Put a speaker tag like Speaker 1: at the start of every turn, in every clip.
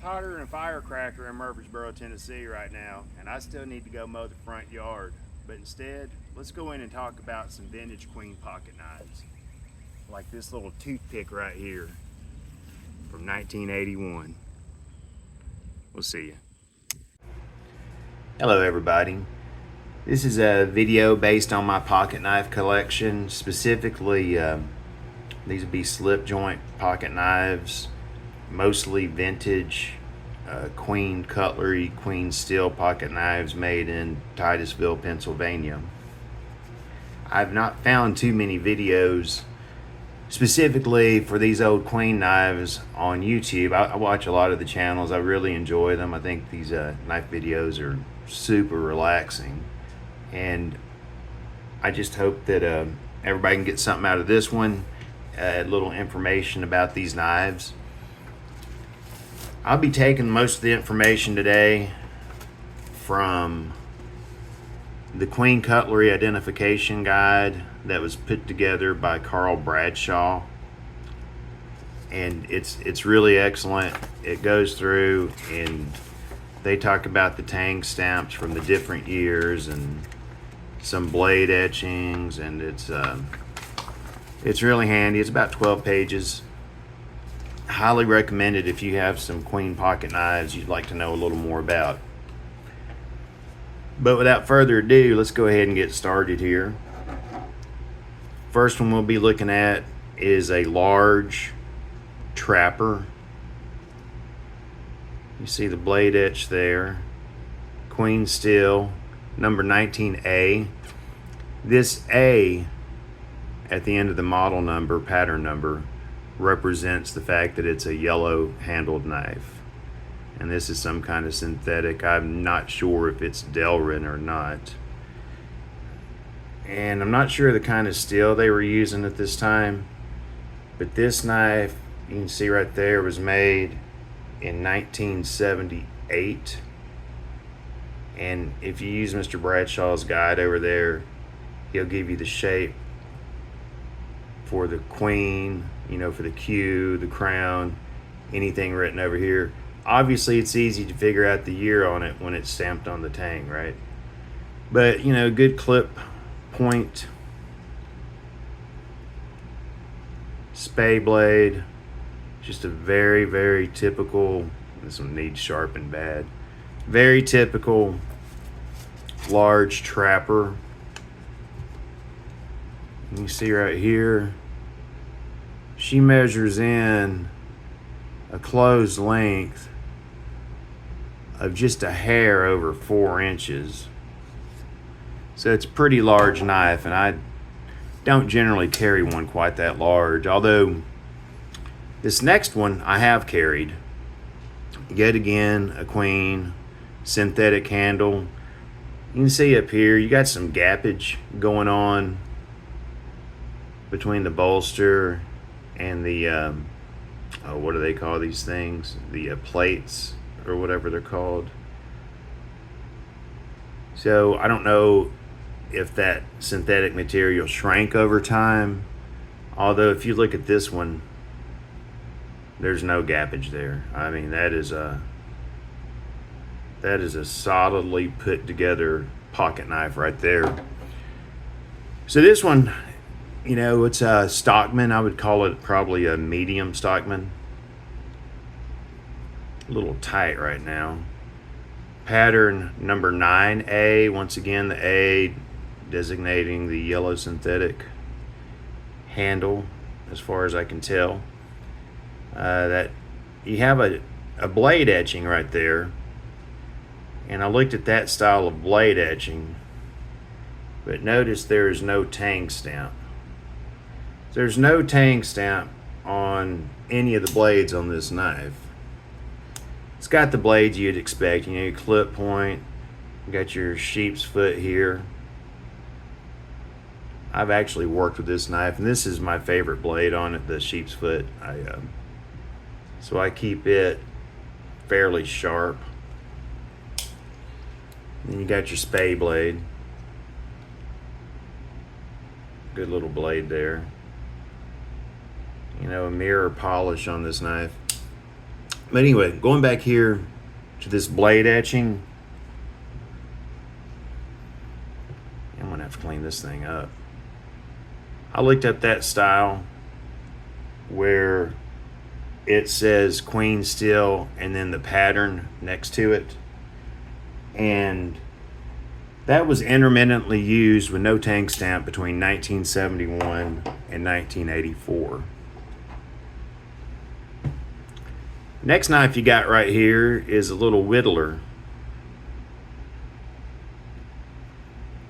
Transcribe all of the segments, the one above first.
Speaker 1: hotter than a firecracker in Murfreesboro, Tennessee right now, and I still need to go mow the front yard. But instead, let's go in and talk about some vintage queen pocket knives. Like this little toothpick right here from 1981. We'll see you. Hello everybody. This is a video based on my pocket knife collection. Specifically, these would be slip joint pocket knives, mostly vintage Queen Cutlery, Queen steel pocket knives made in Titusville, Pennsylvania. I've not found too many videos specifically for these old Queen knives on YouTube. I watch a lot of the channels. I really enjoy them. I think these knife videos are super relaxing, and I just hope that everybody can get something out of this one, a little information about these knives. I'll be taking most of the information today from the Queen Cutlery Identification Guide that was put together by Carl Bradshaw, and it's really excellent. It goes through and they talk about the tang stamps from the different years and some blade etchings, and it's really handy. It's about 12 pages. Highly recommended if you have some Queen pocket knives you'd like to know a little more about. But without further ado, let's go ahead and get started here. First one we'll be looking at is a large trapper. You see the blade etch there. Queen steel, number 19A. This A at the end of the model number, pattern number, represents the fact that it's a yellow handled knife. And this is some kind of synthetic. I'm not sure if it's Delrin or not. And I'm not sure the kind of steel they were using at this time. But this knife, you can see right there, was made in 1978. And if you use Mr. Bradshaw's guide over there, he'll give you the shape for the Queen, you know, for the Q, the crown, anything written over here. Obviously, it's easy to figure out the year on it when it's stamped on the tang, right? But, you know, good clip point, spay blade, just a very, very typical, this one needs sharpened bad, very typical large trapper. You see right here, she measures in a closed length of just a hair over 4 inches. So it's a pretty large knife, and I don't generally carry one quite that large, although this next one I have carried. Yet again, a Queen, synthetic handle. You can see up here, you got some gappage going on between the bolster and the what do they call these things? The plates or whatever they're called. So I don't know if that synthetic material shrank over time. Although if you look at this one, there's no gappage there. I mean, that is a solidly put together pocket knife right there. So this one, you know, it's a Stockman. I would call it probably a medium Stockman. A little tight right now. Pattern number 9A. Once again, the A designating the yellow synthetic handle, as far as I can tell. That you have a blade etching right there. And I looked at that style of blade etching, but notice there is no tang stamp. There's no tang stamp on any of the blades on this knife. It's got the blades you'd expect, you know, your clip point, you got your sheep's foot here. I've actually worked with this knife, and this is my favorite blade on it, the sheep's foot. So I keep it fairly sharp. Then you got your spay blade. Good little blade there. You know, a mirror polish on this knife. But anyway, going back here to this blade etching, I'm gonna have to clean this thing up. I looked up that style where it says queen steel and then the pattern next to it, and that was intermittently used with no tank stamp between 1971 and 1984. Next knife you got right here is a little Whittler,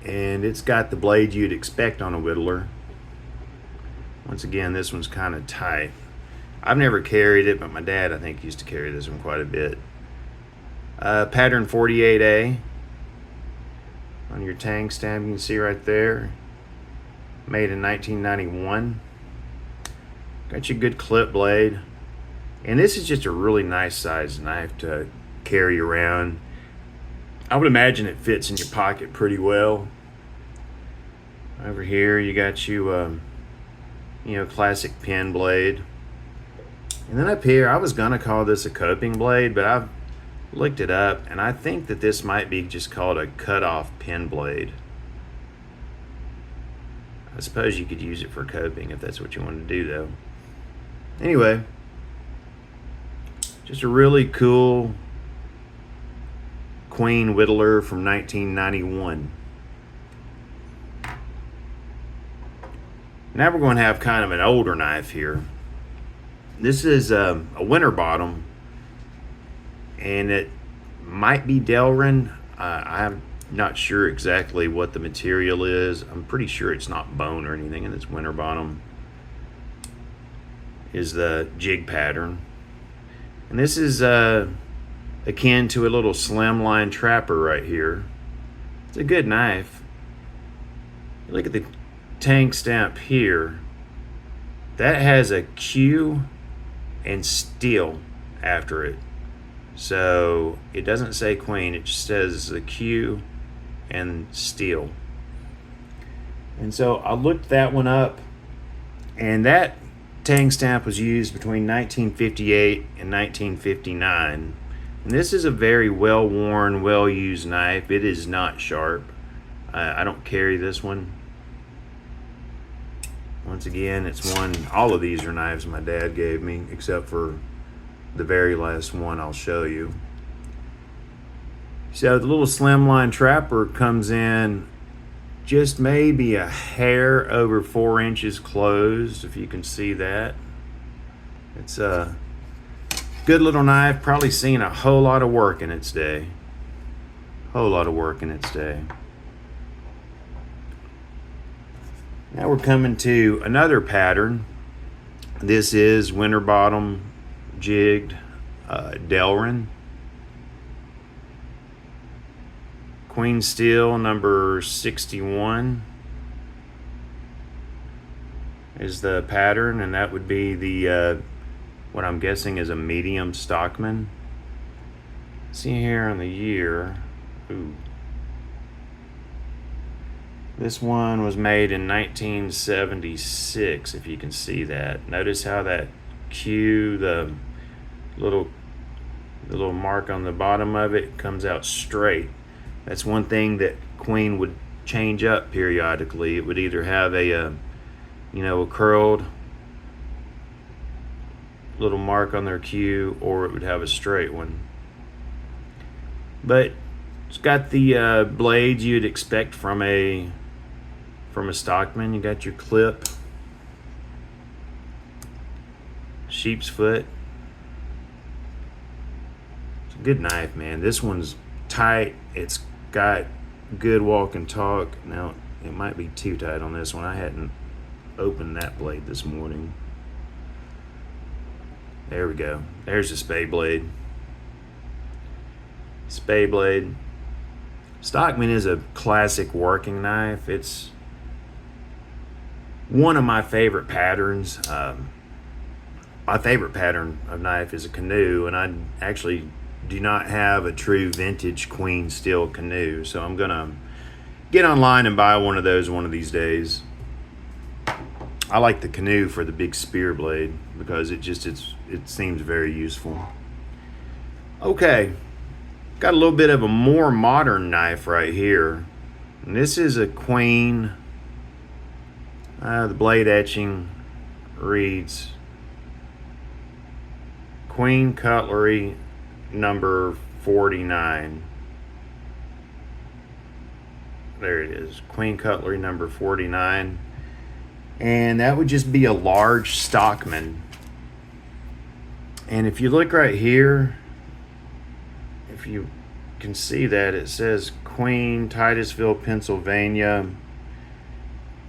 Speaker 1: and it's got the blade you'd expect on a Whittler. Once again, this one's kind of tight. I've never carried it, but my dad, I think, used to carry this one quite a bit. Pattern 48A on your tang stamp, you can see right there. Made in 1991. Got your good clip blade. And this is just a really nice size knife to carry around. I would imagine it fits in your pocket pretty well. Over here you got you, classic pen blade. And then up here, I was gonna call this a coping blade, but I've looked it up and I think that this might be just called a cut-off pen blade. I suppose you could use it for coping if that's what you want to do though. Anyway, just a really cool Queen Whittler from 1991. Now we're going to have kind of an older knife here. This is a winter bottom, and it might be Delrin. I'm not sure exactly what the material is. I'm pretty sure it's not bone or anything, and this winter bottom is the jig pattern. And this is akin to a little Slimline trapper right here. It's a good knife. Look at the tank stamp here. That has a Q and steel after it. So it doesn't say queen, it just says the Q and steel. And so I looked that one up, and that tang stamp was used between 1958 and 1959. And this is a very well-worn, well-used knife. It is not sharp. I don't carry this one. Once again, it's one, all of these are knives my dad gave me, except for the very last one I'll show you. So the little Slimline trapper comes in just maybe a hair over 4 inches closed, if you can see that. It's a good little knife, probably seen a whole lot of work in its day. Whole lot of work in its day. Now we're coming to another pattern. This is winter bottom jigged Delrin. Queen steel number 61 is the pattern, and that would be the what I'm guessing is a medium Stockman. See here on the year. Ooh. This one was made in 1976, if you can see that. Notice how that Q, the little mark on the bottom of it, comes out straight. That's one thing that Queen would change up periodically. It would either have a curled little mark on their Q, or it would have a straight one. But it's got the blades you'd expect from a Stockman. You got your clip, sheep's foot. It's a good knife, man. This one's tight. It's got good walk and talk. Now, it might be too tight on this one. I hadn't opened that blade this morning. There we go. There's the spade blade. Spade blade. Stockman is a classic working knife. It's one of my favorite patterns. My favorite pattern of knife is a Canoe, and I actually do not have a true vintage Queen steel Canoe, so I'm gonna get online and buy one of those one of these days. I like the Canoe for the big spear blade because it seems very useful. Okay, got a little bit of a more modern knife right here. And this is a Queen. The blade etching reads Queen Cutlery number 49. There it is, Queen Cutlery number 49. And that would just be a large Stockman. And if you look right here, if you can see that, it says Queen, Titusville, Pennsylvania.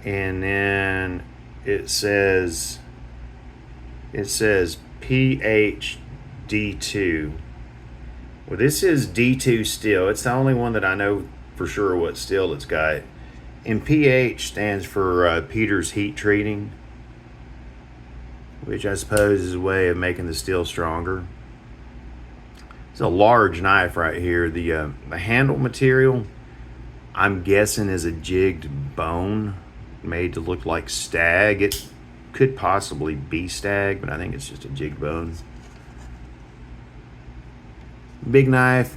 Speaker 1: And then it says PH D2. Well, this is D2 steel. It's the only one that I know for sure what steel it's got. And PH stands for Peter's heat treating, which I suppose is a way of making the steel stronger. It's a large knife right here. The handle material, I'm guessing, is a jigged bone made to look like stag. It could possibly be stag, but I think it's just a jigged bone. Big knife,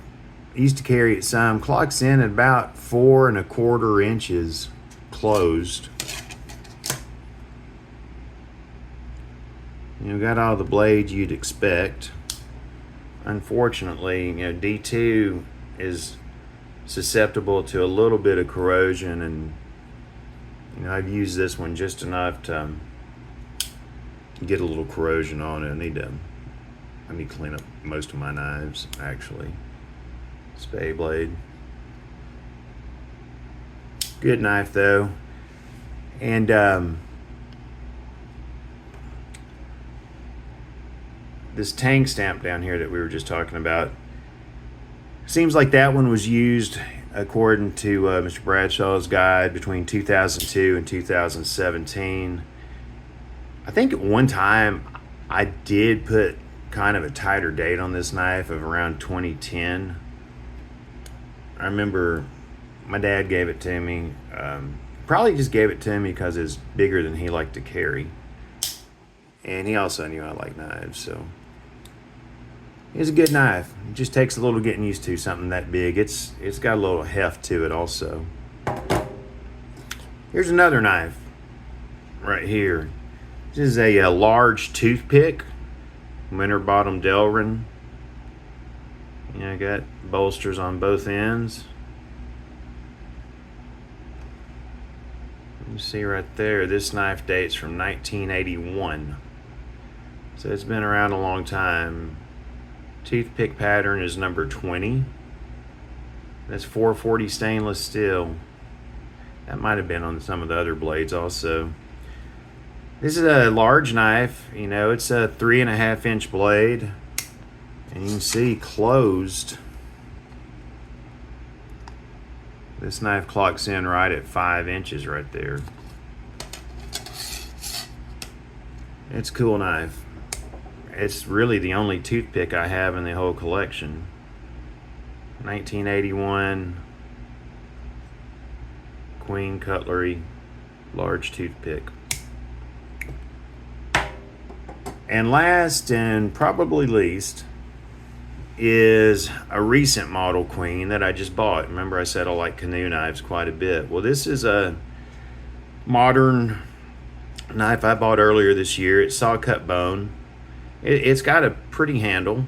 Speaker 1: used to carry it some. Clocks in at about 4 1/4 inches closed. You got all the blades you'd expect. Unfortunately, D2 is susceptible to a little bit of corrosion, and I've used this one just enough to get a little corrosion on it. I need to clean up most of my knives, actually. Spay blade. Good knife though. And this tang stamp down here that we were just talking about, seems like that one was used, according to Mr. Bradshaw's guide, between 2002 and 2017. I think at one time I did put kind of a tighter date on this knife of around 2010. I remember my dad gave it to me. Probably just gave it to me because it's bigger than he liked to carry. And he also knew I like knives, so it's a good knife. It just takes a little getting used to something that big. It's got a little heft to it also. Here's another knife right here. This is a large toothpick, winter bottom Delrin. I got bolsters on both ends. You see right there, this knife dates from 1981. So it's been around a long time. Toothpick pattern is number 20. That's 440 stainless steel. That might have been on some of the other blades also. This is a large knife. It's a 3.5 inch blade. And you can see closed. This knife clocks in right at 5 inches right there. It's a cool knife. It's really the only toothpick I have in the whole collection. 1981 Queen Cutlery large toothpick. And last and probably least is a recent model Queen that I just bought. Remember I said I like Canoe knives quite a bit. Well, this is a modern knife I bought earlier this year. It's saw cut bone. It's got a pretty handle.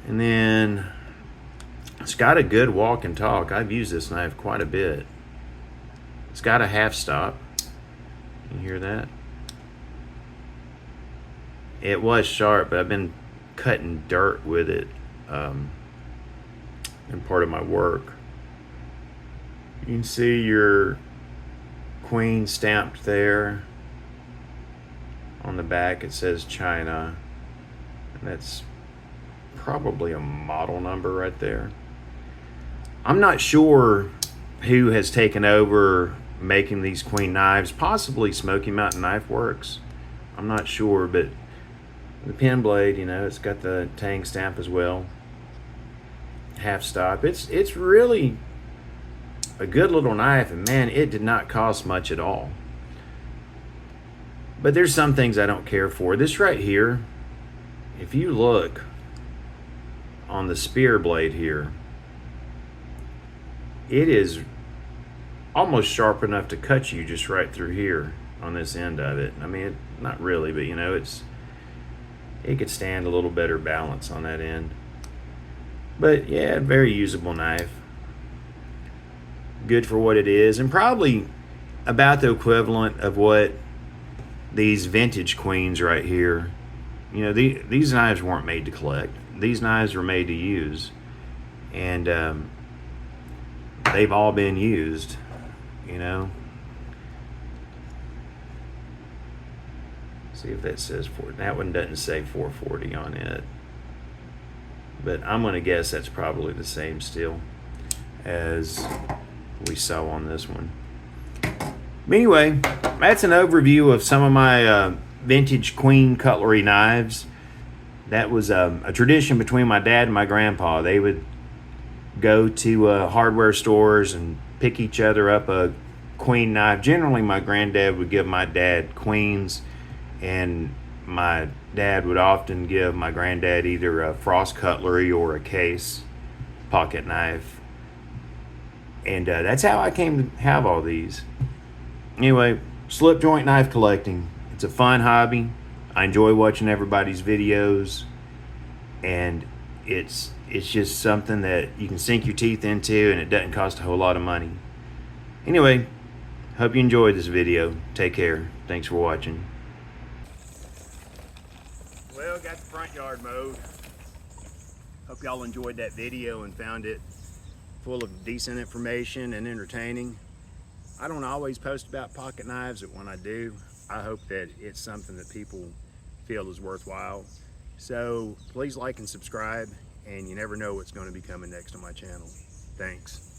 Speaker 1: And then it's got a good walk and talk. I've used this knife quite a bit. It's got a half stop. You hear that? It was sharp, but I've been cutting dirt with it in part of my work. You can see your Queen stamped there. On the back it says China, and that's probably a model number right there. I'm not sure who has taken over making these Queen knives. Possibly Smoky Mountain Knife Works. I'm not sure, but the pen blade, it's got the tang stamp as well. Half stop. It's really a good little knife, and man, it did not cost much at all. But there's some things I don't care for. This right here, if you look, on the spear blade here, it is almost sharp enough to cut you just right through here on this end of it. I mean, not really, but you know, it could stand a little better balance on that end. But yeah, very usable knife. Good for what it is, and probably about the equivalent of what these vintage queens right here. You know, these knives weren't made to collect. These knives were made to use, and they've all been used, you know. See if that says 4. That one doesn't say 440 on it, but I'm gonna guess that's probably the same steel as we saw on this one. But anyway, that's an overview of some of my vintage queen cutlery knives. That was a tradition between my dad and my grandpa. They would go to hardware stores and pick each other up a queen knife. Generally, my granddad would give my dad queens, and my dad would often give my granddad either a frost cutlery or a case pocket knife. And that's how I came to have all these. Anyway, slip joint knife collecting. It's a fun hobby. I enjoy watching everybody's videos, and it's just something that you can sink your teeth into, and it doesn't cost a whole lot of money. Anyway, hope you enjoyed this video. Take care. Thanks for watching. Well, got the front yard mowed. Hope y'all enjoyed that video and found it full of decent information and entertaining. I don't always post about pocket knives, but when I do, I hope that it's something that people feel is worthwhile. So please like and subscribe, and you never know what's going to be coming next on my channel. Thanks.